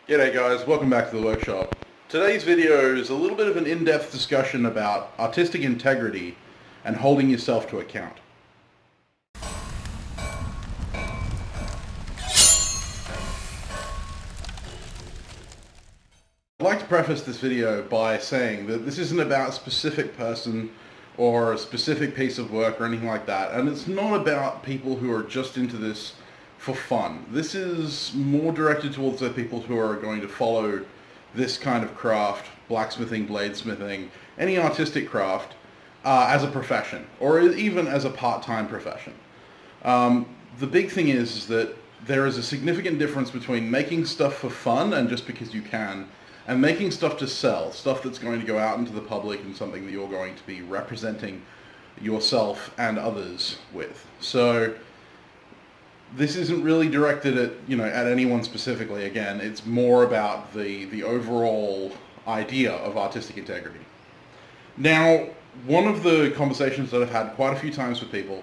G'day guys, welcome back to the workshop. Today's video is a little bit of an in-depth discussion about artistic integrity and holding yourself to account. I'd like to preface this video by saying that this isn't about a specific person or a specific piece of work or anything like that, and it's not about people who are just into this for fun. This is more directed towards the people who are going to follow this kind of craft, blacksmithing, bladesmithing, any artistic craft, as a profession, or even as a part-time profession. The big thing is that there is a significant difference between making stuff for fun and just because you can, and making stuff to sell, stuff that's going to go out into the public and something that you're going to be representing yourself and others with. So this isn't really directed at anyone specifically. Again, it's more about the overall idea of artistic integrity. Now, one of the conversations that I've had quite a few times with people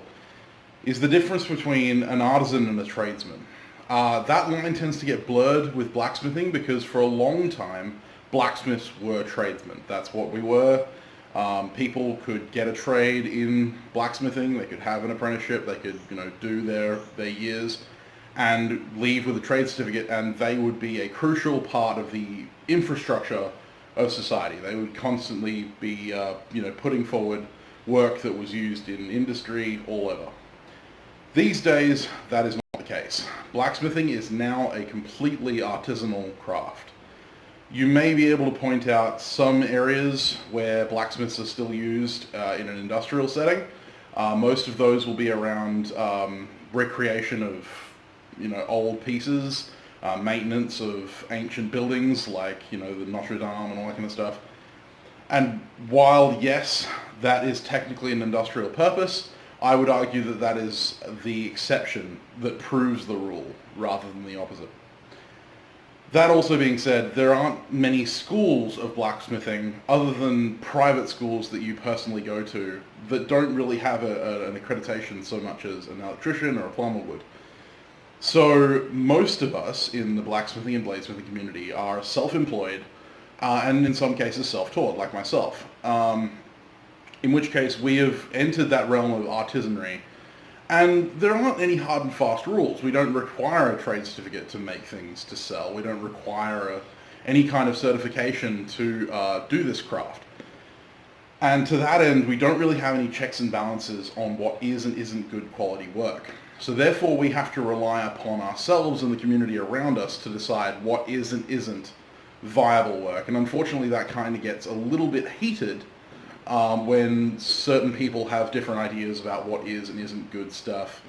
is the difference between an artisan and a tradesman. That line tends to get blurred with blacksmithing because for a long time, blacksmiths were tradesmen. That's what we were. People could get a trade in blacksmithing, they could have an apprenticeship, they could do their years and leave with a trade certificate, and they would be a crucial part of the infrastructure of society. They would constantly be putting forward work that was used in industry all over. These days, that is not the case. Blacksmithing is now a completely artisanal craft. You may be able to point out some areas where blacksmiths are still used in an industrial setting. Most of those will be around recreation of old pieces, maintenance of ancient buildings like the Notre Dame and all that kind of stuff. And while yes, that is technically an industrial purpose, I would argue that that is the exception that proves the rule rather than the opposite. That also being said, there aren't many schools of blacksmithing other than private schools that you personally go to that don't really have an accreditation so much as an electrician or a plumber would. So most of us in the blacksmithing and bladesmithing community are self-employed and in some cases self-taught, like myself. In which case we have entered that realm of artisanry. And there aren't any hard and fast rules. We don't require a trade certificate to make things to sell. We don't require any kind of certification to do this craft. And to that end, we don't really have any checks and balances on what is and isn't good quality work. So therefore, we have to rely upon ourselves and the community around us to decide what is and isn't viable work. And unfortunately, that kind of gets a little bit heated when certain people have different ideas about what is and isn't good stuff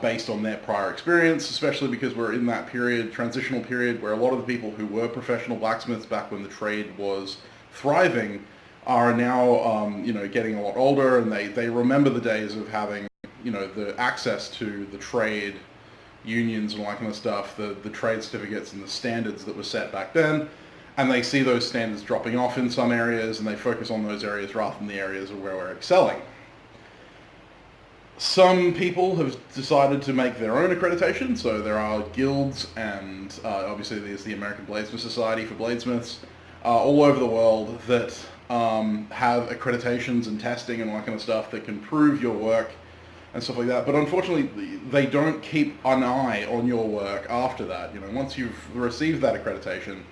based on their prior experience, especially because we're in that transitional period, where a lot of the people who were professional blacksmiths back when the trade was thriving are now getting a lot older, and they remember the days of having the access to the trade unions and all that kind of stuff, the trade certificates and the standards that were set back then. And they see those standards dropping off in some areas, and they focus on those areas rather than the areas where we're excelling. Some people have decided to make their own accreditation, so there are guilds, and obviously there's the American Bladesmith Society for bladesmiths all over the world that have accreditations and testing and all that kind of stuff that can prove your work and stuff like that. But unfortunately, they don't keep an eye on your work after that. Once you've received that accreditation,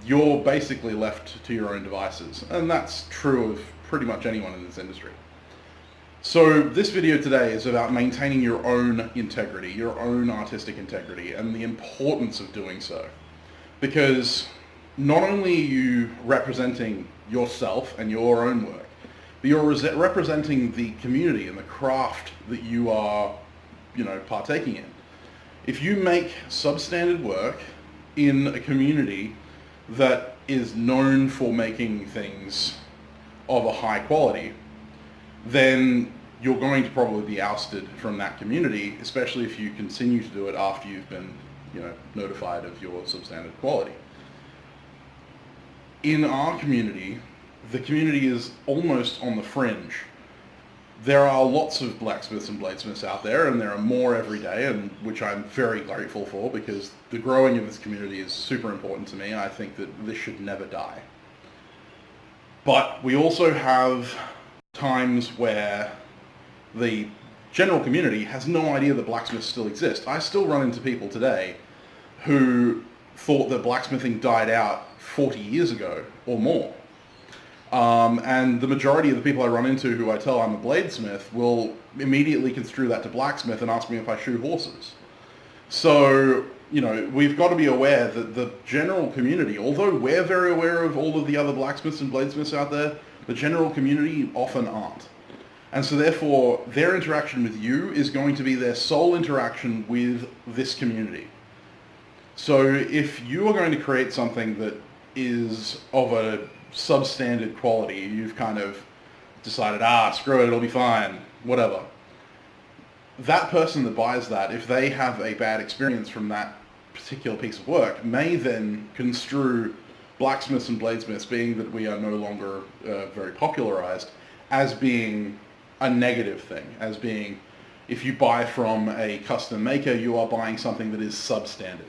you're basically left to your own devices. And that's true of pretty much anyone in this industry. So this video today is about maintaining your own integrity, your own artistic integrity, and the importance of doing so. Because not only are you representing yourself and your own work, but you're representing the community and the craft that you are, partaking in. If you make substandard work in a community that is known for making things of a high quality, then you're going to probably be ousted from that community, especially if you continue to do it after you've been, notified of your substandard quality. In our community, the community is almost on the fringe there are lots of blacksmiths and bladesmiths out there, and there are more every day, and which I'm very grateful for, because the growing of this community is super important to me. I think that this should never die. But we also have times where the general community has no idea that blacksmiths still exist. I still run into people today who thought that blacksmithing died out 40 years ago or more. And the majority of the people I run into who I tell I'm a bladesmith will immediately construe that to blacksmith and ask me if I shoe horses. So, you know, we've got to be aware that the general community, although we're very aware of all of the other blacksmiths and bladesmiths out there, the general community often aren't. And so therefore, their interaction with you is going to be their sole interaction with this community. So if you are going to create something that is of a substandard quality, you've kind of decided, screw it, it'll be fine, whatever. That person that buys that, if they have a bad experience from that particular piece of work, may then construe blacksmiths and bladesmiths, being that we are no longer very popularized, as being a negative thing, as being, if you buy from a custom maker, you are buying something that is substandard.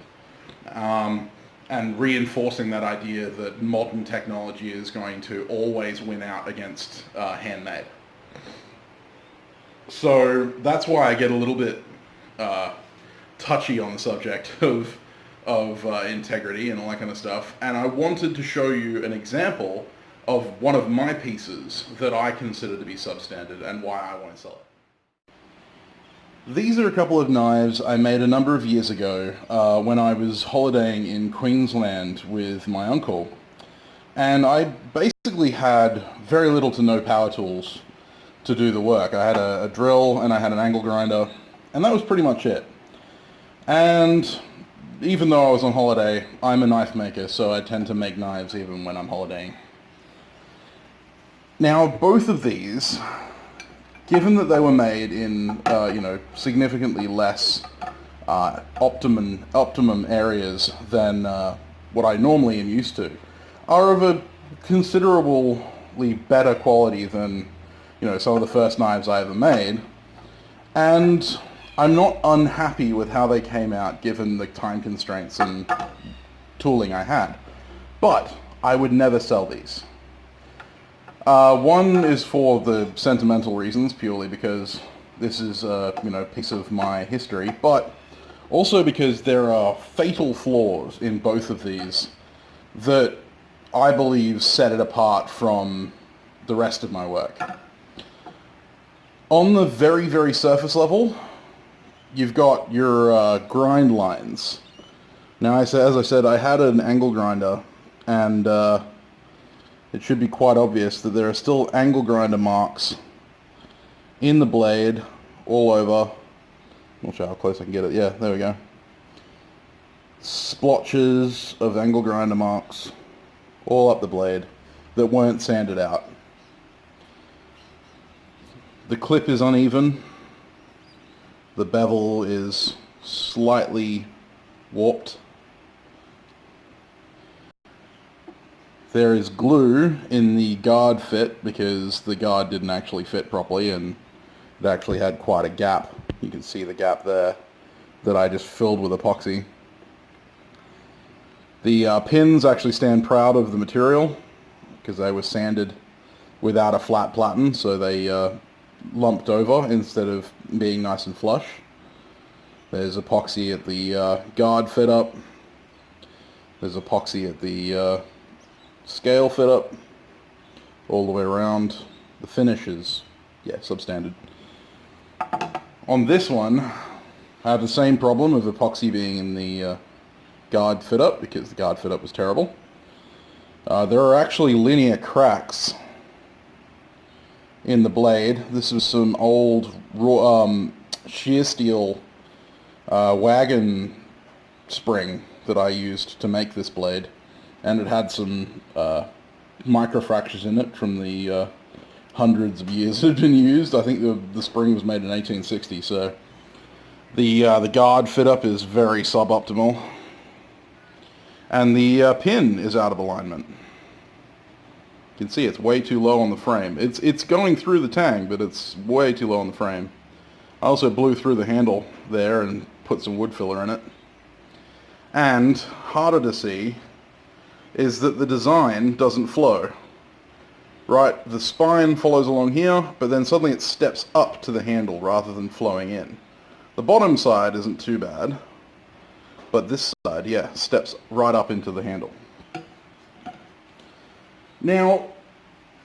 And reinforcing that idea that modern technology is going to always win out against handmade. So that's why I get a little bit touchy on the subject of integrity and all that kind of stuff. And I wanted to show you an example of one of my pieces that I consider to be substandard and why I won't sell it. These are a couple of knives I made a number of years ago when I was holidaying in Queensland with my uncle. And I basically had very little to no power tools to do the work. I had a drill and I had an angle grinder, and that was pretty much it. And even though I was on holiday, I'm a knife maker, so I tend to make knives even when I'm holidaying. Now, both of these, given that they were made in, significantly less optimum areas than what I normally am used to, are of a considerably better quality than, some of the first knives I ever made. And I'm not unhappy with how they came out, given the time constraints and tooling I had. But I would never sell these. One is for the sentimental reasons, purely because this is a piece of my history, but also because there are fatal flaws in both of these that I believe set it apart from the rest of my work. On the very, very surface level, you've got your grind lines. Now, as I said, I had an angle grinder, and it should be quite obvious that there are still angle grinder marks in the blade all over. Not sure how close I can get it. Yeah, there we go. Splotches of angle grinder marks all up the blade that weren't sanded out. The clip is uneven. The bevel is slightly warped. There is glue in the guard fit because the guard didn't actually fit properly, and it actually had quite a gap. You can see the gap there that I just filled with epoxy. The pins actually stand proud of the material because they were sanded without a flat platen, so they lumped over instead of being nice and flush. There's epoxy at the guard fit up. There's epoxy at the scale fit up all the way around. The finish is, substandard. On this one, I have the same problem of epoxy being in the guard fit up because the guard fit up was terrible. There are actually linear cracks in the blade. This is some old shear steel wagon spring that I used to make this blade, and it had some microfractures in it from the hundreds of years it had been used. I think the spring was made in 1860, so the guard fit up is very suboptimal, and the pin is out of alignment. You can see it's way too low on the frame. It's going through the tang, but it's way too low on the frame. I also blew through the handle there and put some wood filler in it. And harder to see is that the design doesn't flow. Right, the spine follows along here, but then suddenly it steps up to the handle rather than flowing in. The bottom side isn't too bad, but this side, yeah, steps right up into the handle. Now,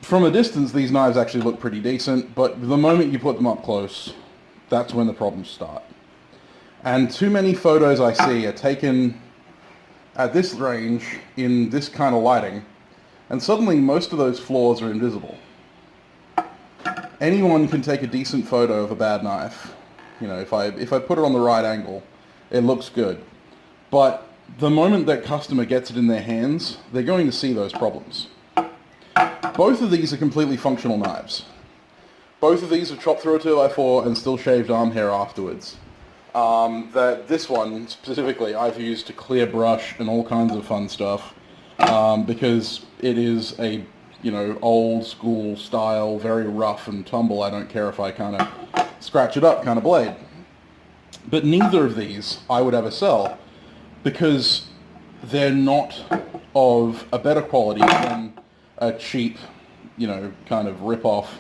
from a distance, these knives actually look pretty decent, but the moment you put them up close, that's when the problems start. And too many photos I see are taken at this range in this kind of lighting, and suddenly most of those flaws are invisible. Anyone can take a decent photo of a bad knife. You know, if I put it on the right angle, it looks good. But the moment that customer gets it in their hands, they're going to see those problems. Both of these are completely functional knives. Both of these have chopped through a 2x4 and still shaved arm hair afterwards. This one specifically I've used to clear brush and all kinds of fun stuff because it is a, you know, old school style, very rough and tumble, I don't care if I kind of scratch it up kind of blade. But neither of these I would ever sell because they're not of a better quality than a cheap, you know, kind of rip-off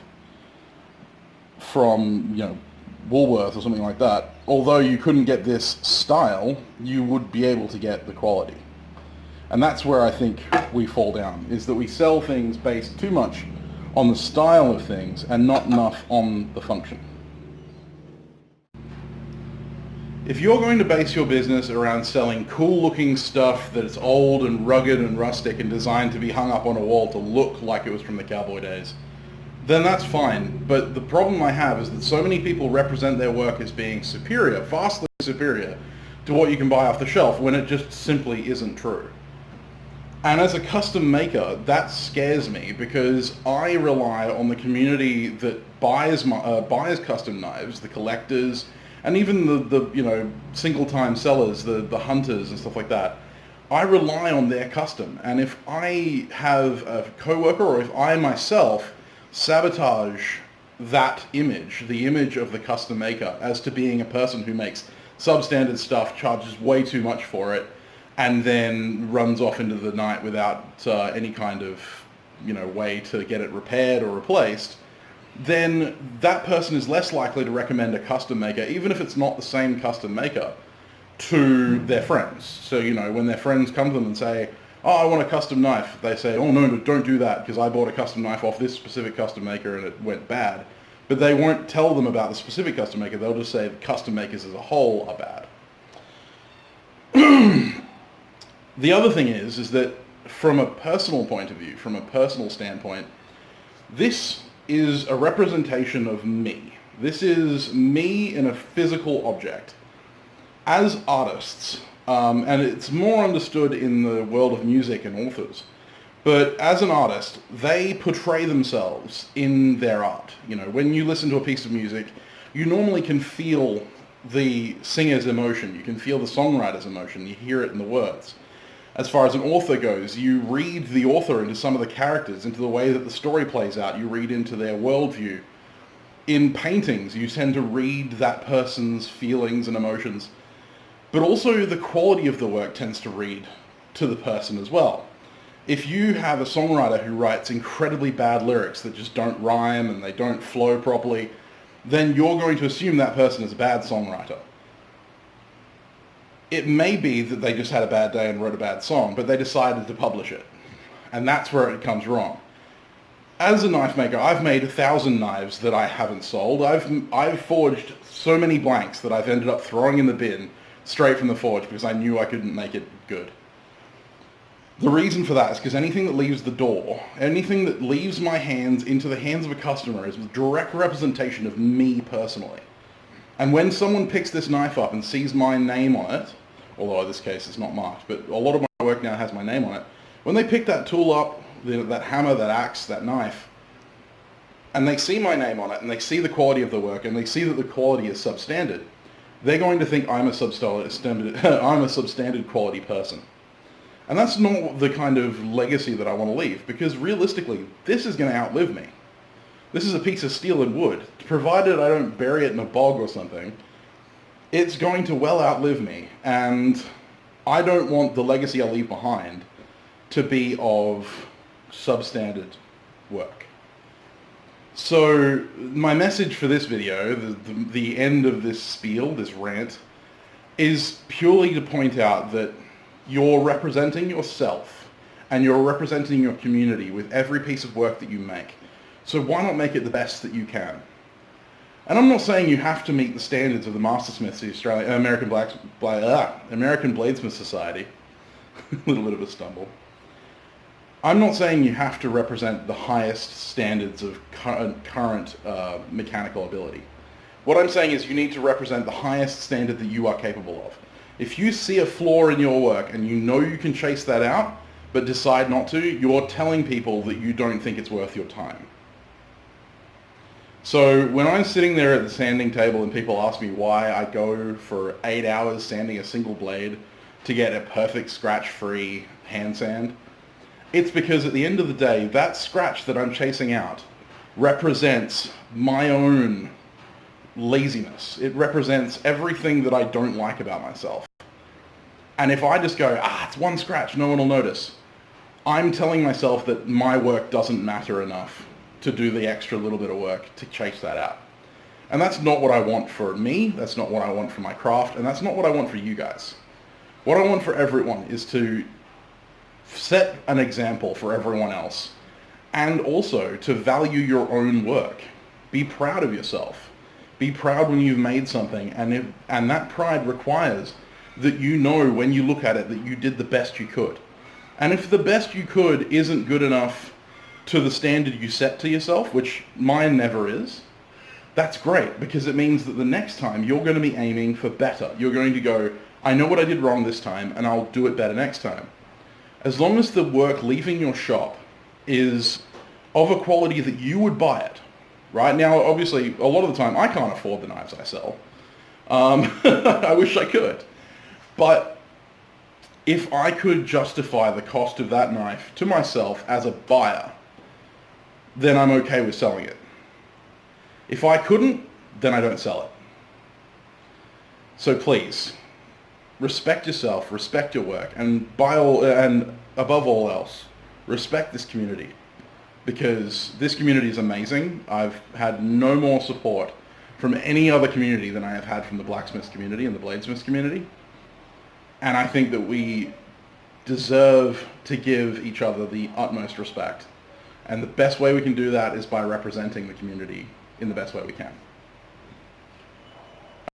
from, you know, Woolworth or something like that. Although you couldn't get this style, you would be able to get the quality. And that's where I think we fall down, is that we sell things based too much on the style of things and not enough on the function. If you're going to base your business around selling cool-looking stuff that is old and rugged and rustic and designed to be hung up on a wall to look like it was from the cowboy days, then that's fine. But the problem I have is that so many people represent their work as being superior, vastly superior, to what you can buy off the shelf when it just simply isn't true. And as a custom maker, that scares me because I rely on the community that buys custom knives, the collectors, and even the you know, single-time sellers, the hunters and stuff like that. I rely on their custom, and if I have a coworker or if I myself sabotage that image, the image of the custom maker, as to being a person who makes substandard stuff, charges way too much for it, and then runs off into the night without any kind of, you know, way to get it repaired or replaced, then that person is less likely to recommend a custom maker, even if it's not the same custom maker, to their friends. So, you know, when their friends come to them and say, oh, I want a custom knife, they say, oh, no, don't do that, because I bought a custom knife off this specific custom maker and it went bad. But they won't tell them about the specific custom maker, they'll just say custom makers as a whole are bad. The other thing is that from a personal point of view, from a personal standpoint, this is a representation of me. This is me in a physical object. As artists, and it's more understood in the world of music and authors, but as an artist, they portray themselves in their art. You know, when you listen to a piece of music, you normally can feel the singer's emotion, you can feel the songwriter's emotion, you hear it in the words. As far as an author goes, you read the author into some of the characters, into the way that the story plays out, you read into their worldview. In paintings, you tend to read that person's feelings and emotions, but also the quality of the work tends to read to the person as well. If you have a songwriter who writes incredibly bad lyrics that just don't rhyme and they don't flow properly, then you're going to assume that person is a bad songwriter. It may be that they just had a bad day and wrote a bad song, but they decided to publish it. And that's where it comes wrong. As a knife maker, I've made 1,000 knives that I haven't sold. I've forged so many blanks that I've ended up throwing in the bin straight from the forge because I knew I couldn't make it good. The reason for that is because anything that leaves the door, anything that leaves my hands into the hands of a customer is a direct representation of me personally. And when someone picks this knife up and sees my name on it, although in this case it's not marked, but a lot of my work now has my name on it, when they pick that tool up, that hammer, that axe, that knife, and they see my name on it, and they see the quality of the work, and they see that the quality is substandard, they're going to think I'm a substandard quality person. And that's not the kind of legacy that I want to leave, because realistically, this is going to outlive me. This is a piece of steel and wood. Provided I don't bury it in a bog or something, it's going to well outlive me. And I don't want the legacy I leave behind to be of substandard work. So my message for this video, the end of this spiel, this rant, is purely to point out that you're representing yourself and you're representing your community with every piece of work that you make. So why not make it the best that you can? And I'm not saying you have to meet the standards of the Mastersmiths, the American Bladesmith Society. A little bit of a stumble. I'm not saying you have to represent the highest standards of current mechanical ability. What I'm saying is you need to represent the highest standard that you are capable of. If you see a flaw in your work and you know you can chase that out, but decide not to, you're telling people that you don't think it's worth your time. So when I'm sitting there at the sanding table and people ask me why I go for 8 hours sanding a single blade to get a perfect scratch-free hand sand, it's because at the end of the day, that scratch that I'm chasing out represents my own laziness. It represents everything that I don't like about myself. And if I just go, it's one scratch, no one will notice, I'm telling myself that my work doesn't matter enough to do the extra little bit of work to chase that out. And that's not what I want for me, that's not what I want for my craft, and that's not what I want for you guys. What I want for everyone is to set an example for everyone else, and also to value your own work. Be proud of yourself. Be proud when you've made something, and that pride requires that you know when you look at it that you did the best you could. And if the best you could isn't good enough to the standard you set to yourself, which mine never is, that's great, because it means that the next time you're going to be aiming for better. You're going to go, I know what I did wrong this time, and I'll do it better next time. As long as the work leaving your shop is of a quality that you would buy it, right? Now, obviously, a lot of the time, I can't afford the knives I sell. I wish I could. But if I could justify the cost of that knife to myself as a buyer, then I'm okay with selling it. If I couldn't, then I don't sell it. So please, respect yourself, respect your work, and above all else, respect this community, because this community is amazing. I've had no more support from any other community than I have had from the blacksmiths community and the bladesmiths community. And I think that we deserve to give each other the utmost respect. And the best way we can do that is by representing the community in the best way we can.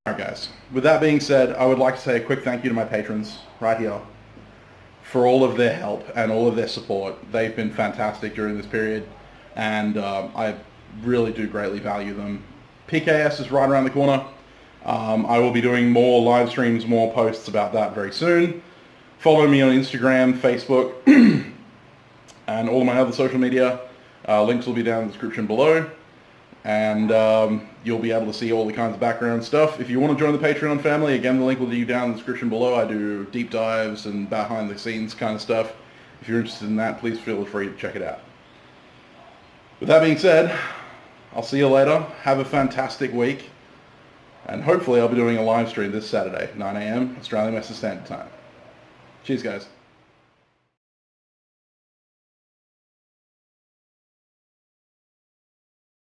Alright guys, with that being said, I would like to say a quick thank you to my patrons right here for all of their help and all of their support. They've been fantastic during this period, and I really do greatly value them. PKS is right around the corner. I will be doing more live streams, more posts about that very soon. Follow me on Instagram, Facebook, and all of my other social media. Links will be down in the description below. And you'll be able to see all the kinds of background stuff. If you want to join the Patreon family, again, the link will be down in the description below. I do deep dives and behind the scenes kind of stuff. If you're interested in that, please feel free to check it out. With that being said, I'll see you later. Have a fantastic week. And hopefully I'll be doing a live stream this Saturday, 9 a.m. Australian Western Standard Time. Cheers, guys.